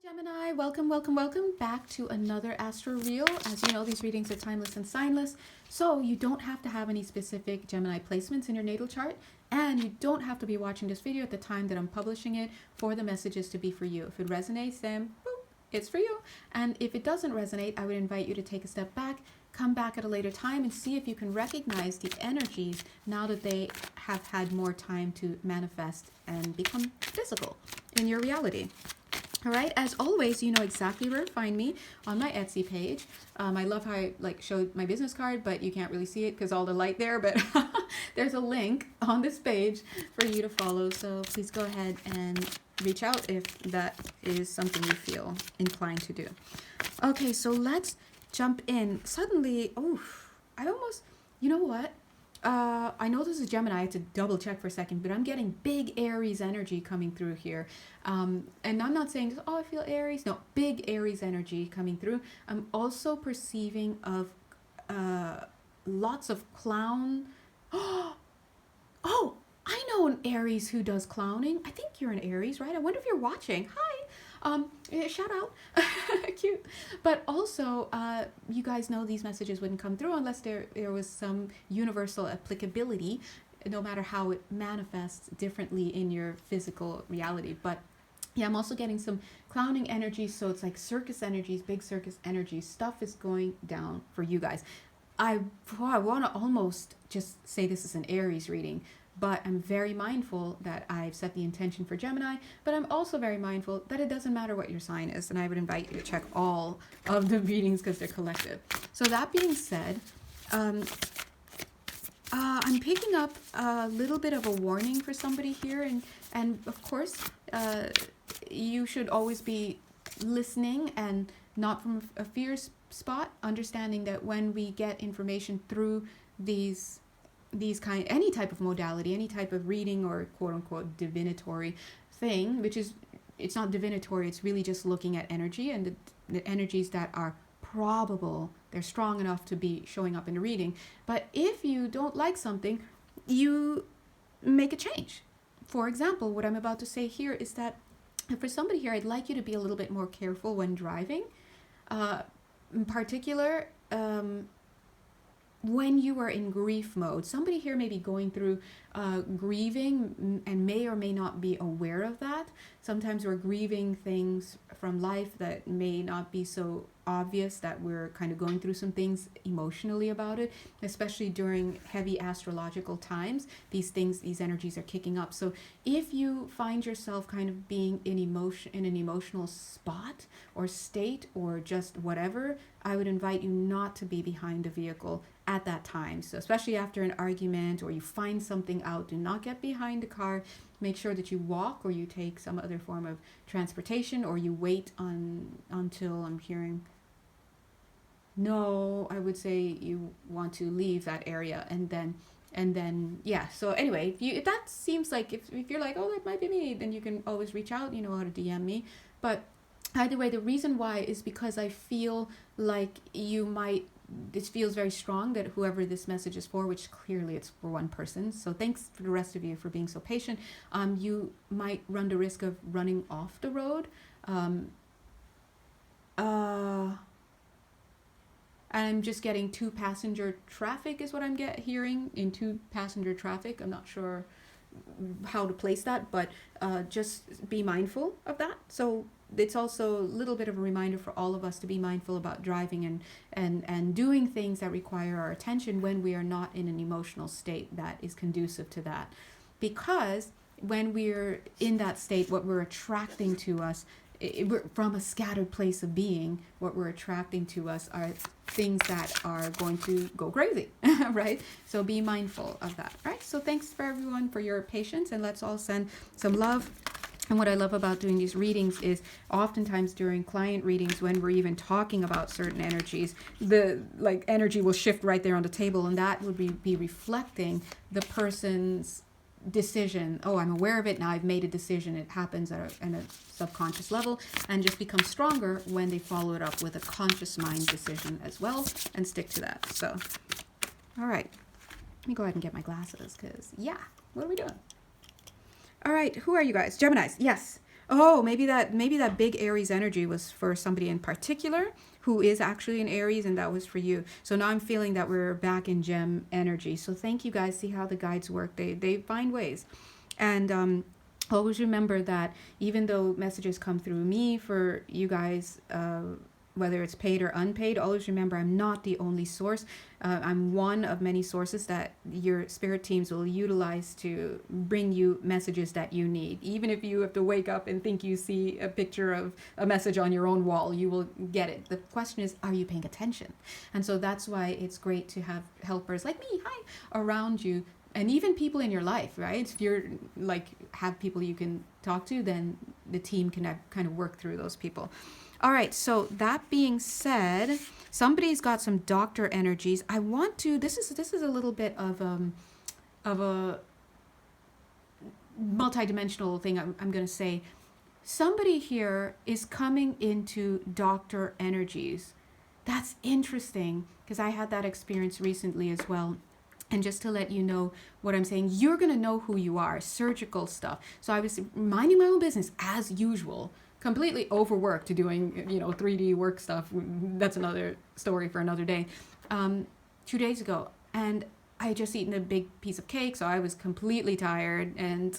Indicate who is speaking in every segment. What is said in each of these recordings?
Speaker 1: Gemini, welcome back to another Astro Reel. As you know, these readings are timeless and signless, so you don't have to have any specific Gemini placements in your natal chart, and you don't have to be watching this video at the time that I'm publishing it for the messages to be for you. If it resonates, then boop, it's for you. And if it doesn't resonate, I would invite you to take a step back, come back at a later time, and see if you can recognize the energies now that they have had more time to manifest and become physical in your reality. All right, as always, you know exactly where to find me on my Etsy page. I love how I showed my business card, but you can't really see it because all the light there, but there's a link on this page for you to follow. So please go ahead and reach out if that is something you feel inclined to do. Okay, so let's jump in. Suddenly, I almost, you know what? I know this is Gemini. I had to double check for a second, but I'm getting big Aries energy coming through here. And I'm not saying, oh, I feel Aries. No, big Aries energy coming through. I'm also perceiving of lots of clown. Oh, I know an Aries who does clowning. I think you're an Aries, right? I wonder if you're watching. Hi. Shout out. Cute. But also, you guys know these messages wouldn't come through unless there was some universal applicability, no matter how it manifests differently in your physical reality. But yeah, I'm also getting some clowning energy, so it's like circus energies, big circus energies. Stuff is going down for you guys. I want to almost just say this is an Aries reading, but I'm very mindful that I've set the intention for Gemini, but I'm also very mindful that it doesn't matter what your sign is, and I would invite you to check all of the readings because they're collective. So that being said, I'm picking up a little bit of a warning for somebody here, and of course, you should always be listening and not from a fear spot, understanding that when we get information through any type of modality, any type of reading or quote unquote divinatory thing, which is, it's not divinatory, it's really just looking at energy, and the energies that are probable, they're strong enough to be showing up in the reading. But if you don't like something, you make a change. For example, what I'm about to say here is that for somebody here, I'd like you to be a little bit more careful when driving. In particular, when you are in grief mode. Somebody here may be going through grieving and may or may not be aware of that. Sometimes we're grieving things from life that may not be so obvious, that we're kind of going through some things emotionally about it, especially during heavy astrological times. These energies are kicking up. So if you find yourself kind of being in an emotional spot or state or just whatever, I would invite you not to be behind the vehicle at that time. So especially after an argument or you find something out, do not get behind the car. Make sure that you walk or you take some other form of transportation, or you wait until I'm hearing no, I would say you want to leave that area, and then yeah. So anyway, if that seems like, if you're like, oh, that might be me, then you can always reach out, you know how to DM me. But either way, the reason why is because I feel like this feels very strong that whoever this message is for, which clearly it's for one person, so thanks for the rest of you for being so patient, you might run the risk of running off the road. I'm just getting 2-passenger traffic is what I'm hearing in 2-passenger traffic. I'm not sure how to place that, but just be mindful of that. So it's also a little bit of a reminder for all of us to be mindful about driving and doing things that require our attention when we are not in an emotional state that is conducive to that. Because when we're in that state, what we're attracting to us, we're from a scattered place of being, what we're attracting to us are things that are going to go crazy, right? So be mindful of that, right? So thanks for everyone for your patience, and let's all send some love. And what I love about doing these readings is oftentimes during client readings, when we're even talking about certain energies, the energy will shift right there on the table, and that would be reflecting the person's decision. Oh, I'm aware of it now, I've made a decision. It happens at a subconscious level, and just becomes stronger when they follow it up with a conscious mind decision as well, and stick to that. So all right, let me go ahead and get my glasses, because yeah, what are we doing? All right, who are you guys? Geminis, yes. Oh, maybe that big Aries energy was for somebody in particular who is actually in Aries, and that was for you. So now I'm feeling that we're back in Gem energy. So thank you guys. See how the guides work. They find ways. And always remember that even though messages come through me for you guys, whether it's paid or unpaid, always remember I'm not the only source. I'm one of many sources that your spirit teams will utilize to bring you messages that you need. Even if you have to wake up and think you see a picture of a message on your own wall, you will get it. The question is, are you paying attention? And so that's why it's great to have helpers like me, hi, around you. And even people in your life, right? If you're like have people you can talk to, then the team can kind of work through those people. All right, so that being said, somebody's got some doctor energies. I want to. This is a little bit of a multidimensional thing. I'm going to say, somebody here is coming into doctor energies. That's interesting because I had that experience recently as well. And just to let you know what I'm saying, you're going to know who you are, surgical stuff. So I was minding my own business as usual, completely overworked to doing, 3D work stuff. That's another story for another day. 2 days ago. And I had just eaten a big piece of cake, so I was completely tired and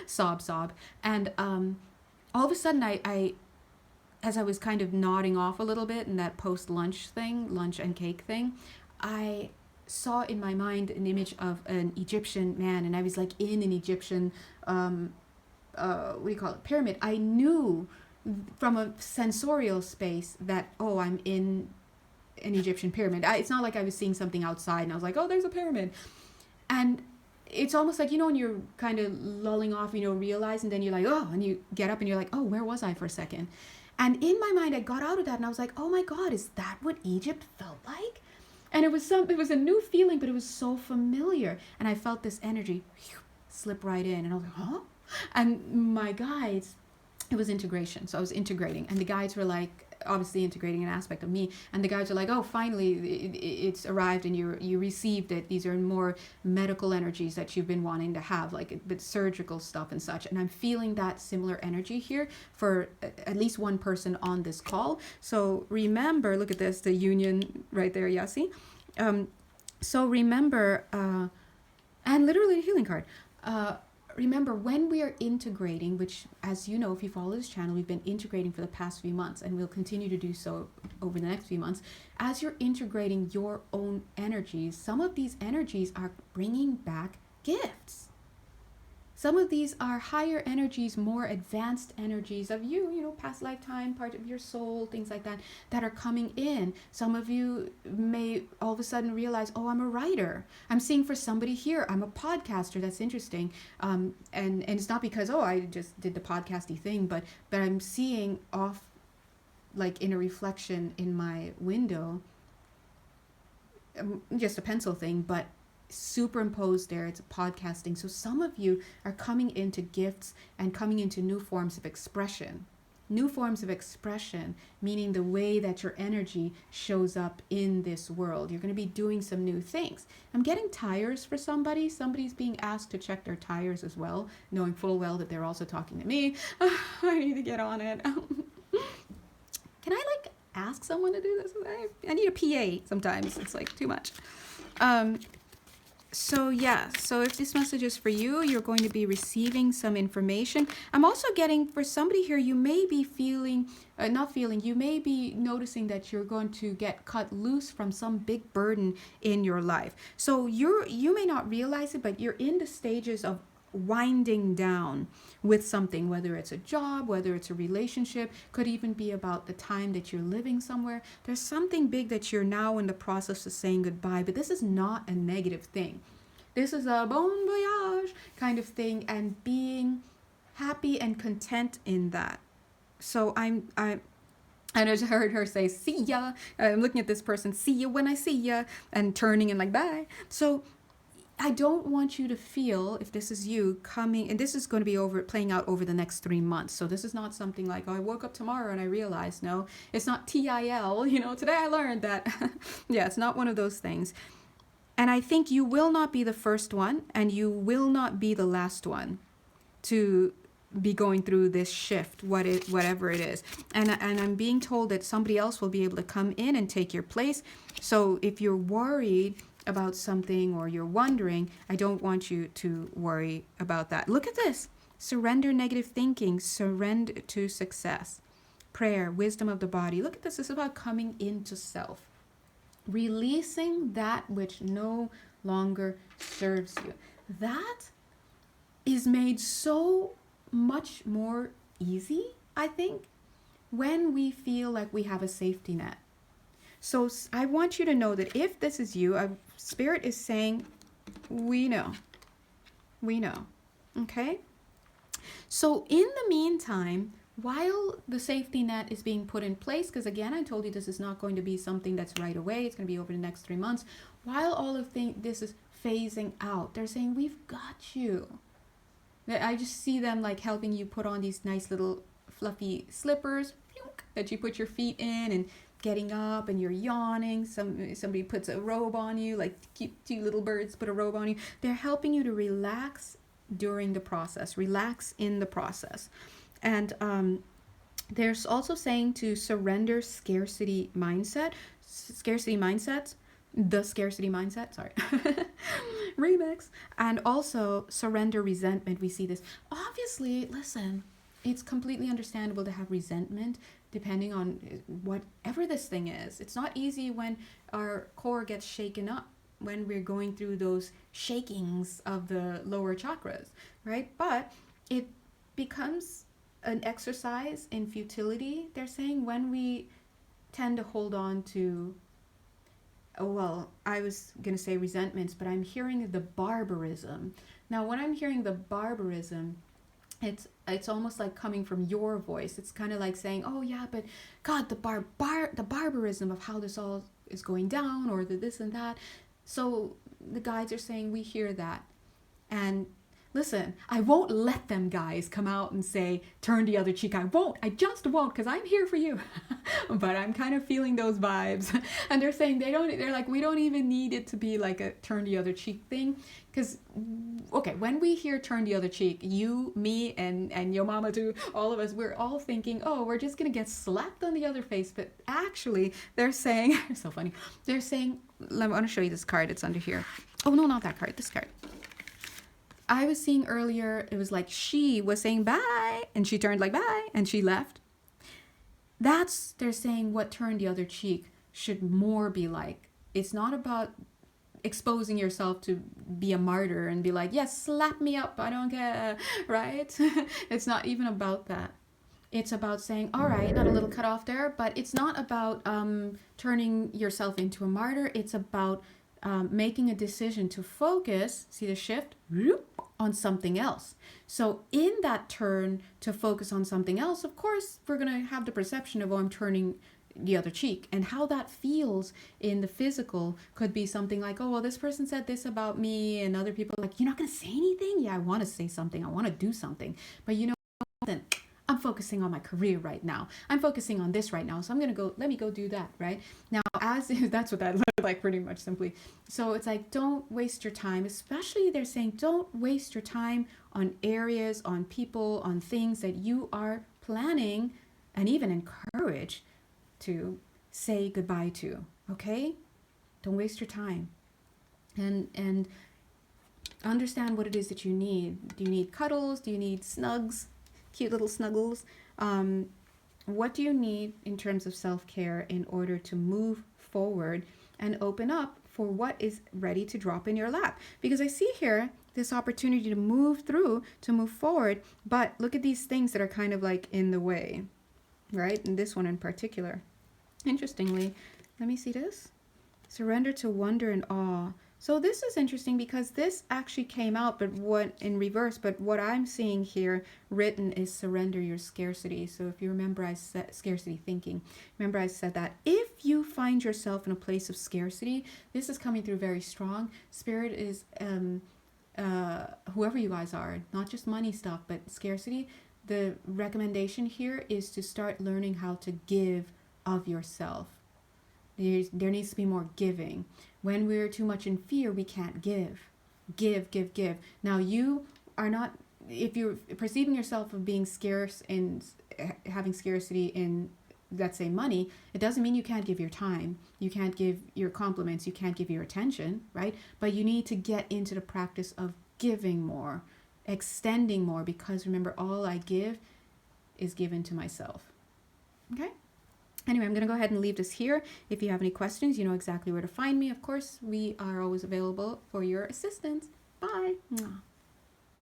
Speaker 1: sob. And all of a sudden, I as I was kind of nodding off a little bit in that post-lunch thing, lunch and cake thing, I saw in my mind an image of an Egyptian man, and I was like in an Egyptian what do you call it, pyramid. I knew from a sensorial space that, oh, I'm in an Egyptian pyramid. It's not like I was seeing something outside and I was like, oh, there's a pyramid. And it's almost like, when you're kind of lulling off, realize, and then you're like, oh, and you get up and you're like, oh, where was I for a second? And in my mind, I got out of that and I was like, oh my God, is that what Egypt felt like? And it was a new feeling, but it was so familiar. And I felt this energy slip right in. And I was like, huh? And my guides, it was integration. So I was integrating. And the guides were like, obviously integrating an aspect of me. And the guides are like, oh, finally, it's arrived and you received it. These are more medical energies that you've been wanting to have, like a bit surgical stuff and such. And I'm feeling that similar energy here for at least one person on this call. So remember, look at this, the union right there, yeah, see? So remember, and literally a healing card. Remember, when we are integrating, which, as you know, if you follow this channel, we've been integrating for the past few months, and we'll continue to do so over the next few months. As you're integrating your own energies, some of these energies are bringing back gifts. Some of these are higher energies, more advanced energies of you, past lifetime, part of your soul, things like that, that are coming in. Some of you may all of a sudden realize, oh, I'm a writer. I'm seeing for somebody here, I'm a podcaster. That's interesting. And it's not because, oh, I just did the podcasty thing, but I'm seeing off, like in a reflection in my window, just a pencil thing, but superimposed there, it's podcasting. So some of you are coming into gifts and coming into new forms of expression, meaning the way that your energy shows up in this world. You're going to be doing some new things. I'm getting tires for somebody's being asked to check their tires as well, knowing full well that they're also talking to me. I need to get on it. Can I ask someone to do this? I need a PA sometimes. It's too much. So if this message is for you, you're going to be receiving some information. I'm also getting, for somebody here, you may be you may be noticing that you're going to get cut loose from some big burden in your life. So you may not realize it, but you're in the stages of winding down with something, whether it's a job, whether it's a relationship, could even be about the time that you're living somewhere. There's something big that you're now in the process of saying goodbye, but this is not a negative thing. This is a bon voyage kind of thing, and being happy and content in that. So I just heard her say, see ya. I'm looking at this person, see ya when I see ya, and turning and bye. So I don't want you to feel, if this is you coming, and this is going to be playing out over the next 3 months. So this is not something like, oh, I woke up tomorrow and I realized. No, it's not TIL, today I learned that. Yeah, it's not one of those things. And I think you will not be the first one, and you will not be the last one to be going through this shift, whatever it is. And I'm being told that somebody else will be able to come in and take your place. So if you're worried about something or you're wondering, I don't want you to worry about that. Look at this. Surrender negative thinking, surrender to success. Prayer, wisdom of the body. Look at this. This is about coming into self. Releasing that which no longer serves you. That is made so much more easy, I think, when we feel like we have a safety net. So I want you to know that if this is you, Spirit is saying, we know. Okay? So in the meantime, while the safety net is being put in place, because again, I told you this is not going to be something that's right away. It's going to be over the next 3 months. While all of this is phasing out, they're saying, we've got you. I just see them like helping you put on these nice little fluffy slippers that you put your feet in, and getting up and you're yawning. Somebody puts a robe on you, like two little birds put a robe on you. They're helping you to relax during the process, relax in the process. And there's also saying to surrender the scarcity mindset, sorry, remix, and also surrender resentment. We see this. Obviously, listen, it's completely understandable to have resentment depending on whatever this thing is. It's not easy when our core gets shaken up, when we're going through those shakings of the lower chakras, right? But it becomes an exercise in futility, they're saying, when we tend to hold on to, I was going to say resentments, but I'm hearing the barbarism. Now, when I'm hearing the barbarism, it's almost like coming from your voice. It's kind of like saying, oh yeah, but God, the barbarism of how this all is going down, or the this and that. So the guides are saying, we hear that. And listen, I won't let them guys come out and say, turn the other cheek. I just won't, because I'm here for you. But I'm kind of feeling those vibes. And they're saying they're like, we don't even need it to be like a turn the other cheek thing. Because, okay, when we hear turn the other cheek, you, me, and your mama too, all of us, we're all thinking, oh, we're just going to get slapped on the other face. But actually, they're saying, it's so funny. They're saying, I want to show you this card. It's under here. Oh, no, not that card. This card. I was seeing earlier, it was like she was saying bye, and she turned like bye, and she left. They're saying what turn the other cheek should more be like. It's not about exposing yourself to be a martyr and be like, yes, slap me up, I don't care, right? It's not even about that. It's about saying, all right, got a little cut off there, but it's not about turning yourself into a martyr. It's about making a decision to focus, see the shift, on something else. So in that turn to focus on something else, of course, we're going to have the perception of, oh, I'm turning the other cheek. And how that feels in the physical could be something like, oh, well, this person said this about me, and other people are like, you're not going to say anything? Yeah, I want to say something. I want to do something. But you know, then I'm focusing on my career right now. I'm focusing on this right now. So let me go do that, right? Now, that's what that looked like, pretty much simply. So it's like, don't waste your time, especially they're saying, don't waste your time on areas, on people, on things that you are planning and even encourage to say goodbye to, okay? Don't waste your time. And understand what it is that you need. Do you need cuddles? Do you need snugs? Cute little snuggles. What do you need in terms of self-care in order to move forward and open up for what is ready to drop in your lap? Because I see here this opportunity to move through, to move forward, but look at these things that are kind of like in the way, right? And this one in particular. Interestingly, let me see this. Surrender to wonder and awe. So this is interesting because this actually came out, but what in reverse, but what I'm seeing here written is surrender your scarcity. So if you remember, I said scarcity thinking. Remember I said that if you find yourself in a place of scarcity, this is coming through very strong. Spirit is, whoever you guys are, not just money stuff, but scarcity. The recommendation here is to start learning how to give of yourself. There needs to be more giving. When we're too much in fear, we can't give. Give. Now, you are not if you're perceiving yourself of being scarce and having scarcity in, let's say, money, it doesn't mean you can't give your time, you can't give your compliments, you can't give your attention, right? But you need to get into the practice of giving more, extending more, because remember, all I give is given to myself. Okay? Anyway, I'm going to go ahead and leave this here. If you have any questions, you know exactly where to find me. Of course, we are always available for your assistance. Bye. Mwah.